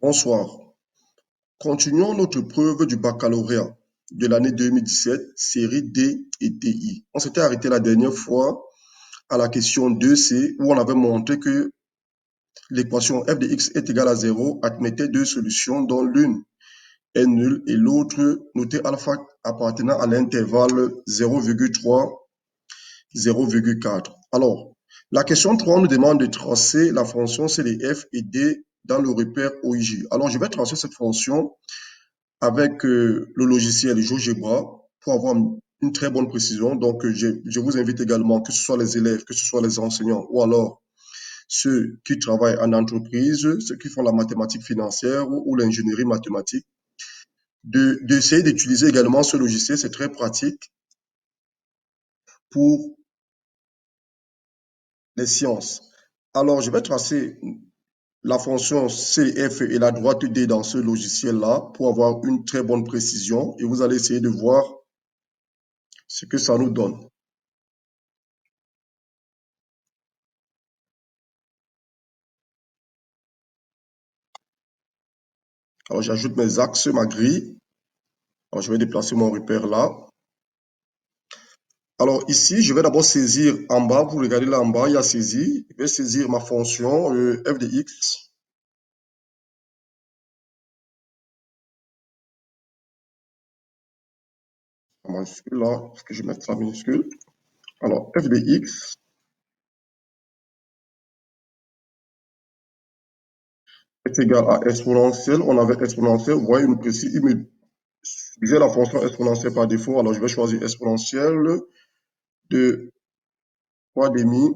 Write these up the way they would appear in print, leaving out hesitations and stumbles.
Bonsoir. Continuons notre preuve du baccalauréat de l'année 2017, série D et TI. On s'était arrêté la dernière fois à la question 2C où on avait montré que l'équation f de x est égale à 0 admettait deux solutions dont l'une est nulle et l'autre notée alpha appartenant à l'intervalle 0,3, 0,4. Alors, la question 3 nous demande de tracer la fonction C de f et D dans le repère OIJ. Alors, je vais tracer cette fonction avec le logiciel GeoGebra pour avoir une très bonne précision. Donc, je vous invite également, que ce soit les élèves, que ce soit les enseignants ou alors ceux qui travaillent en entreprise, ceux qui font la mathématique financière ou l'ingénierie mathématique, d'essayer d'utiliser également ce logiciel. C'est très pratique pour les sciences. Alors, je vais tracer la fonction CF et la droite D dans ce logiciel-là pour avoir une très bonne précision et vous allez essayer de voir ce que ça nous donne. Alors, j'ajoute mes axes, ma grille. Alors, je vais déplacer mon repère là. Alors, ici, je vais d'abord saisir en bas. Vous regardez là en bas, il y a saisi. Je vais saisir ma fonction f de x. En majuscule là, est-ce que je mets ça minuscule? Alors, f de x est égal à exponentielle. On avait exponentielle. Vous voyez, il me suggère la fonction exponentielle par défaut. Alors, je vais choisir exponentielle de 3 demi,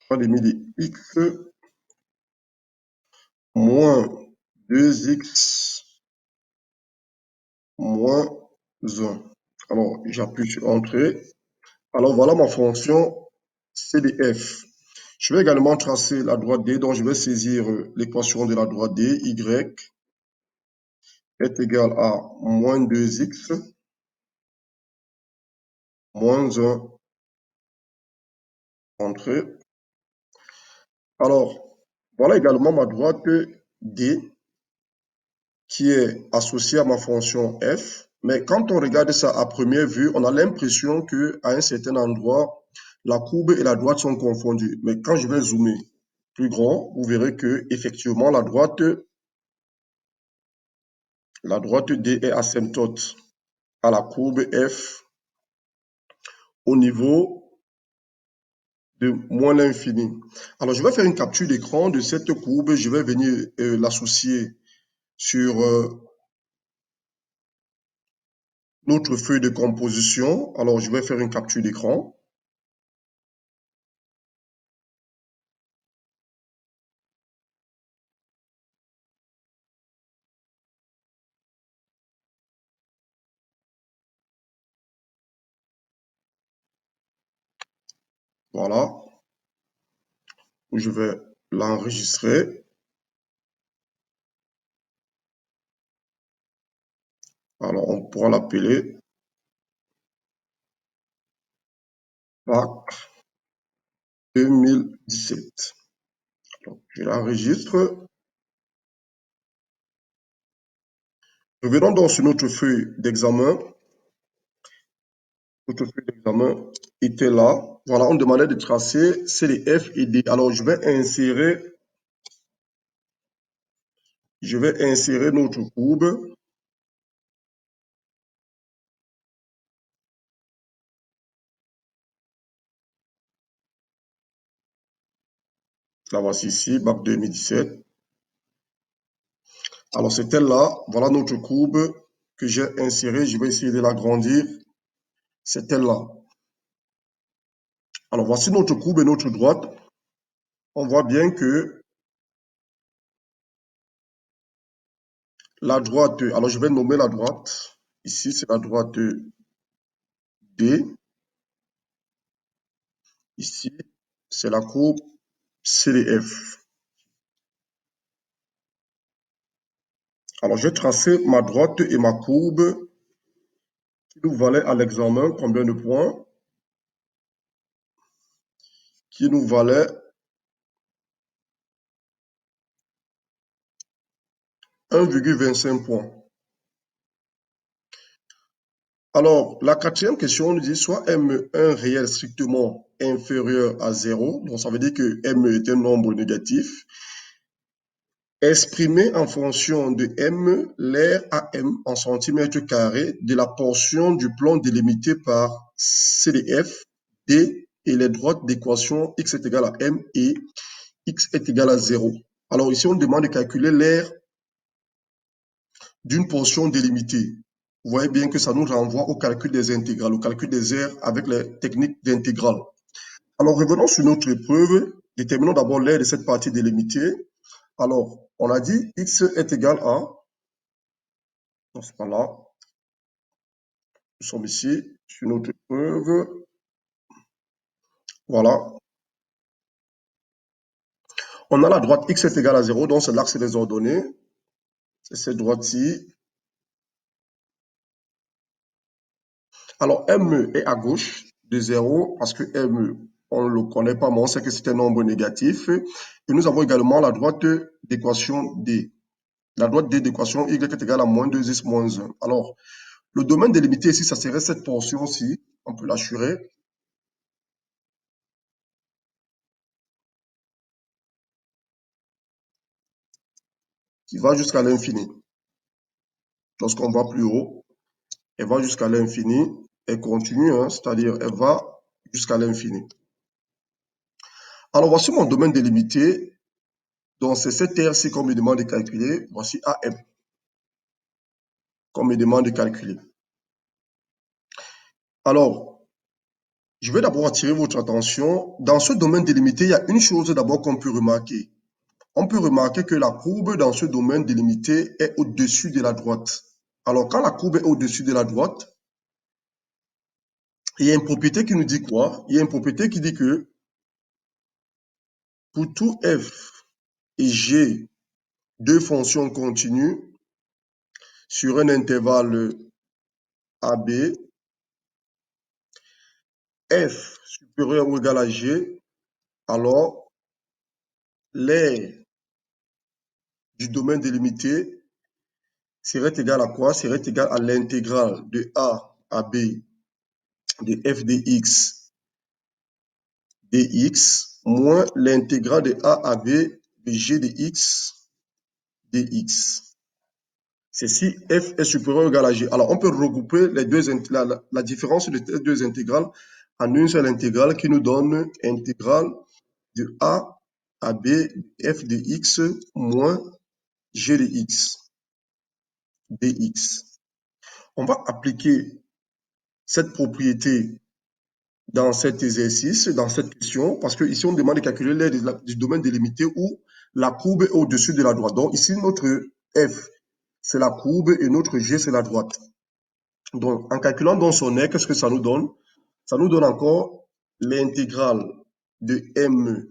3 demi de x moins 2x moins 1. Alors, j'appuie sur Entrée. Alors, voilà ma fonction CDF. Je vais également tracer la droite D, donc je vais saisir l'équation de la droite D, y est égal à moins 2x moins 1, Entrée. Alors, voilà également ma droite D qui est associée à ma fonction f. Mais quand on regarde ça à première vue, on a l'impression qu'à un certain endroit, la courbe et la droite sont confondues. Mais quand je vais zoomer plus grand, vous verrez que effectivement la droite D est asymptote à la courbe f au niveau de moins l'infini. Alors, je vais faire une capture d'écran de cette courbe. Je vais venir l'associer sur notre feuille de composition. Alors, je vais faire une capture d'écran. Voilà, où je vais l'enregistrer. Alors, on pourra l'appeler PAC 2017. Donc, je l'enregistre. Revenons donc sur notre feuille d'examen. Notre feuille d'examen était là. Voilà, on demandait de tracer C, D, F et D. Alors, je vais insérer notre courbe. La voici ici, BAC 2017. Alors, c'était là. Voilà notre courbe que j'ai insérée. Je vais essayer de l'agrandir. C'était là. Alors, voici notre courbe et notre droite. On voit bien que la droite, alors je vais nommer la droite. Ici, c'est la droite D. Ici, c'est la courbe CDF. Alors, je vais tracer ma droite et ma courbe qui nous valait à l'examen combien de points? Qui nous valait 1,25 points. Alors, la quatrième question nous dit soit M1 réel strictement inférieur à 0, donc ça veut dire que M est un nombre négatif, exprimé en fonction de M, l'aire AM en centimètres carrés de la portion du plan délimité par CDF, D et les droites d'équation x est égal à M et x est égal à 0. Alors ici, on demande de calculer l'aire d'une portion délimitée. Vous voyez bien que ça nous renvoie au calcul des intégrales, au calcul des aires avec les techniques d'intégrale. Alors revenons sur notre épreuve. Déterminons d'abord l'aire de cette partie délimitée. Alors, on a dit x est égal à, non, c'est pas là, nous sommes ici sur notre épreuve. Voilà. On a la droite x est égal à 0, donc c'est l'axe des ordonnées. C'est cette droite-ci. Alors, M est à gauche de 0 parce que M, on ne le connaît pas, mais on sait que c'est un nombre négatif. Et nous avons également la droite d'équation D. La droite D d'équation y est égale à moins 2x moins 1. Alors, le domaine délimité ici, ça serait cette portion-ci. On peut l'assurer. Qui va jusqu'à l'infini. Lorsqu'on va plus haut, elle va jusqu'à l'infini. Elle continue, hein, c'est-à-dire elle va jusqu'à l'infini. Alors, voici mon domaine délimité. Donc, c'est cette aire-ci qu'on me demande de calculer. Voici AM qu'on me demande de calculer. Alors, je vais d'abord attirer votre attention. Dans ce domaine délimité, il y a une chose d'abord qu'on peut remarquer. On peut remarquer que la courbe dans ce domaine délimité est au-dessus de la droite. Alors, quand la courbe est au-dessus de la droite, il y a une propriété qui nous dit quoi? Il y a une propriété qui dit que pour tout f et g, deux fonctions continues sur un intervalle AB, f supérieur ou égal à g, alors l'aire du domaine délimité serait égal à quoi? Serait égal à l'intégrale de A à B de f de x dx moins l'intégrale de A à B de g de x dx. C'est si f est supérieur ou égal à g. Alors, on peut regrouper les deux, la différence de ces deux intégrales en une seule intégrale qui nous donne intégrale de A à B f de x moins g de x dx. On va appliquer cette propriété dans cet exercice, dans cette question, parce que ici on demande de calculer l'aire du domaine délimité où la courbe est au-dessus de la droite. Donc ici notre f c'est la courbe et notre g c'est la droite. Donc en calculant donc son aire, qu'est-ce que ça nous donne? Ça nous donne encore l'intégrale de m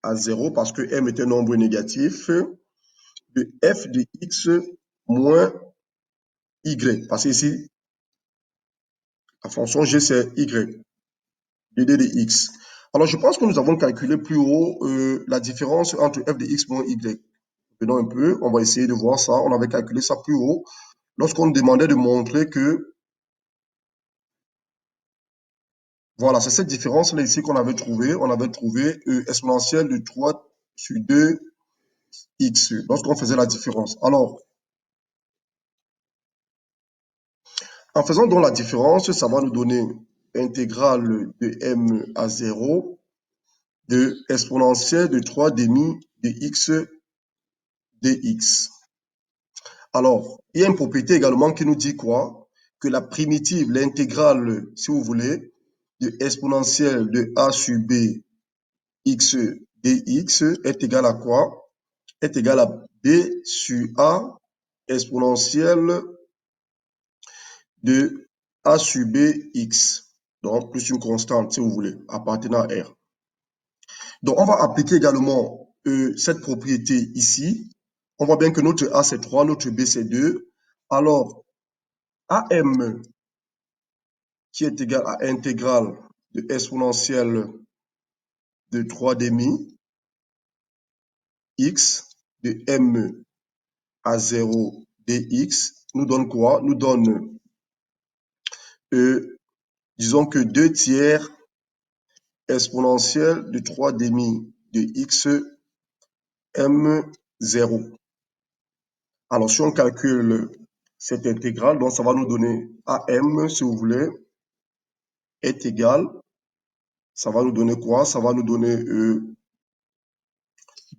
à 0 parce que m est un nombre négatif de f de x moins y. Parce que ici la fonction g c'est y. De d de x. Alors, je pense que nous avons calculé plus haut la différence entre f de x moins y. Venons un peu, on va essayer de voir ça. On avait calculé ça plus haut lorsqu'on demandait de montrer que, voilà, c'est cette différence-là ici qu'on avait trouvé. On avait trouvé exponentielle de 3 sur 2x lorsqu'on faisait la différence. Alors, en faisant donc la différence, ça va nous donner intégrale de m à 0 de exponentielle de 3 demi de x dx. Alors, il y a une propriété également qui nous dit quoi? Que la primitive, l'intégrale, si vous voulez, de exponentielle de a sur b x dx est égale à quoi? Est égale à b sur a exponentielle de a sur b x. Donc, plus une constante, si vous voulez, appartenant à R. Donc, on va appliquer également cette propriété ici. On voit bien que notre a c'est 3, notre b c'est 2. Alors, AM qui est égal à intégrale de exponentielle de 3 demi x de m à 0 dx nous donne quoi? Nous donne, disons que 2 tiers exponentielle de 3 demi de x m0. Alors, si on calcule cette intégrale, donc ça va nous donner AM, si vous voulez, est égal, ça va nous donner quoi? Ça va nous donner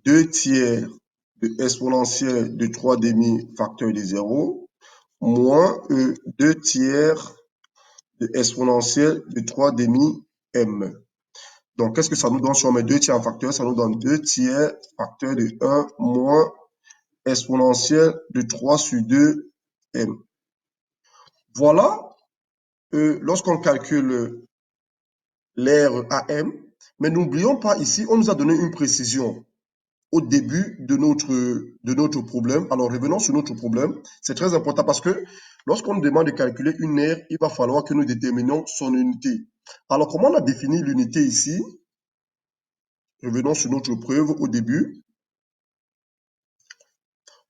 2 tiers de exponentielle de 3 demi facteur de 0, moins 2 tiers de exponentielle de 3 demi m. Donc, qu'est-ce que ça nous donne si on met 2 tiers en facteur? Ça nous donne 2 tiers facteur de 1 moins exponentielle de 3 sur 2 m. Voilà, lorsqu'on calcule l'aire AM, mais n'oublions pas ici, on nous a donné une précision au début de notre problème. Alors, revenons sur notre problème. C'est très important parce que lorsqu'on nous demande de calculer une aire, il va falloir que nous déterminions son unité. Alors, comment on a défini l'unité ici? Revenons sur notre preuve au début.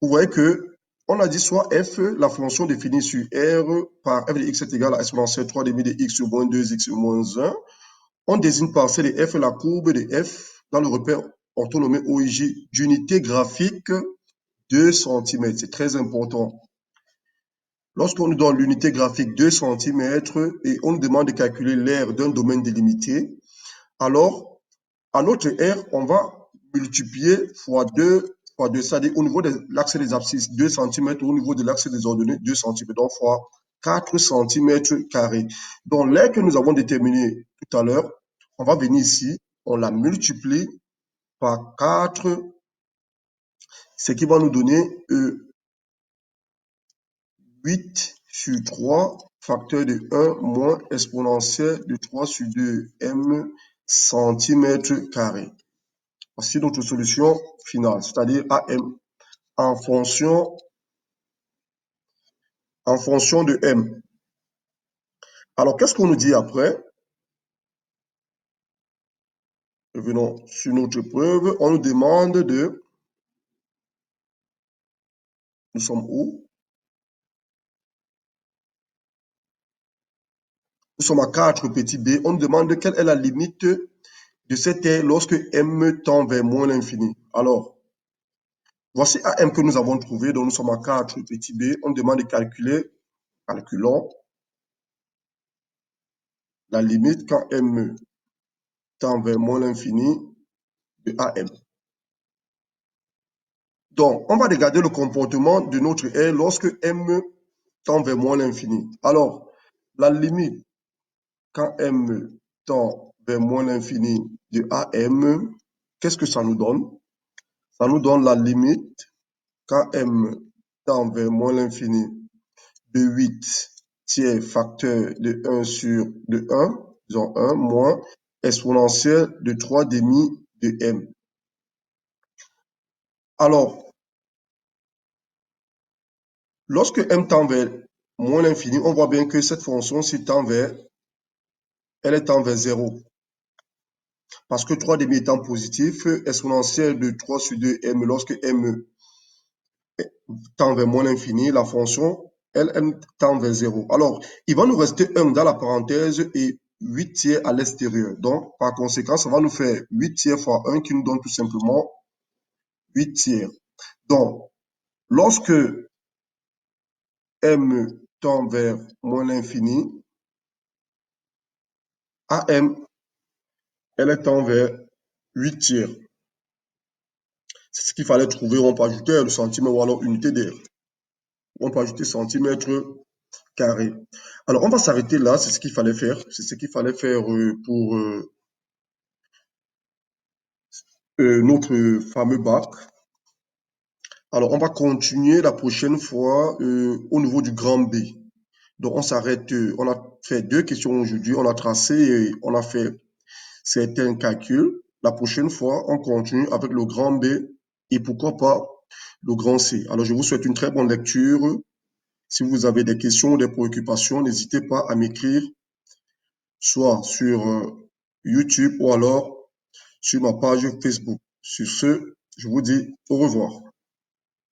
Vous voyez que on a dit soit f, la fonction définie sur r par f de x est égal à exponentielle 3 demi de x sur moins 2x sur moins 1. On désigne par C de f la courbe de f dans le repère orthonomé OIJ d'unité graphique 2 cm. C'est très important. Lorsqu'on nous donne l'unité graphique 2 cm et on nous demande de calculer l'aire d'un domaine délimité, alors à notre R, on va multiplier fois 2, c'est-à-dire au niveau de l'axe des abscisses 2 cm, au niveau de l'axe des ordonnées 2 cm, donc fois 4 cm carrés. Donc l'aire que nous avons déterminée tout à l'heure, on va venir ici, on la multiplie par 4, ce qui va nous donner 8 sur 3, facteur de 1 moins exponentielle de 3 sur 2 m cm carrés. Voici notre solution finale, c'est-à-dire AM en fonction de M. Alors, qu'est-ce qu'on nous dit après? Revenons sur notre preuve. On nous demande de... Nous sommes où? Nous sommes à 4 petit b. On nous demande quelle est la limite de cette aire lorsque M tend vers moins l'infini. Alors, voici AM que nous avons trouvé. Donc, nous sommes à 4 petit b. On nous demande de calculer, calculons, la limite quand M tend vers moins l'infini de AM. Donc, on va regarder le comportement de notre R lorsque M tend vers moins l'infini. Alors, la limite quand M tend vers moins l'infini de AM, qu'est-ce que ça nous donne? Ça nous donne la limite quand M tend vers moins l'infini de 8 tiers facteur de 1 sur de 1, disons 1, moins exponentielle de 3 demi de M. Alors, lorsque M tend vers moins l'infini, on voit bien que cette fonction-ci tend vers, elle est tend vers 0. Parce que 3 demi étant positif, exponentielle de 3 sur 2 m, lorsque m tend vers moins l'infini, la fonction, elle tend vers 0. Alors, il va nous rester 1 dans la parenthèse et 8 tiers à l'extérieur. Donc, par conséquent, ça va nous faire 8 tiers fois 1 qui nous donne tout simplement 8 tiers. Donc, lorsque m tend vers moins l'infini, AM, elle tend vers 8 tiers. C'est ce qu'il fallait trouver. On peut ajouter le centimètre ou alors unité d'air. On peut ajouter centimètre carré. Alors, on va s'arrêter là. C'est ce qu'il fallait faire. C'est ce qu'il fallait faire pour notre fameux bac. Alors, on va continuer la prochaine fois au niveau du grand B. Donc, on s'arrête. On a fait 2 questions aujourd'hui. On a tracé et on a fait certains calculs. La prochaine fois, on continue avec le grand B et pourquoi pas le grand C. Alors, je vous souhaite une très bonne lecture. Si vous avez des questions ou des préoccupations, n'hésitez pas à m'écrire soit sur YouTube ou alors sur ma page Facebook. Sur ce, je vous dis au revoir.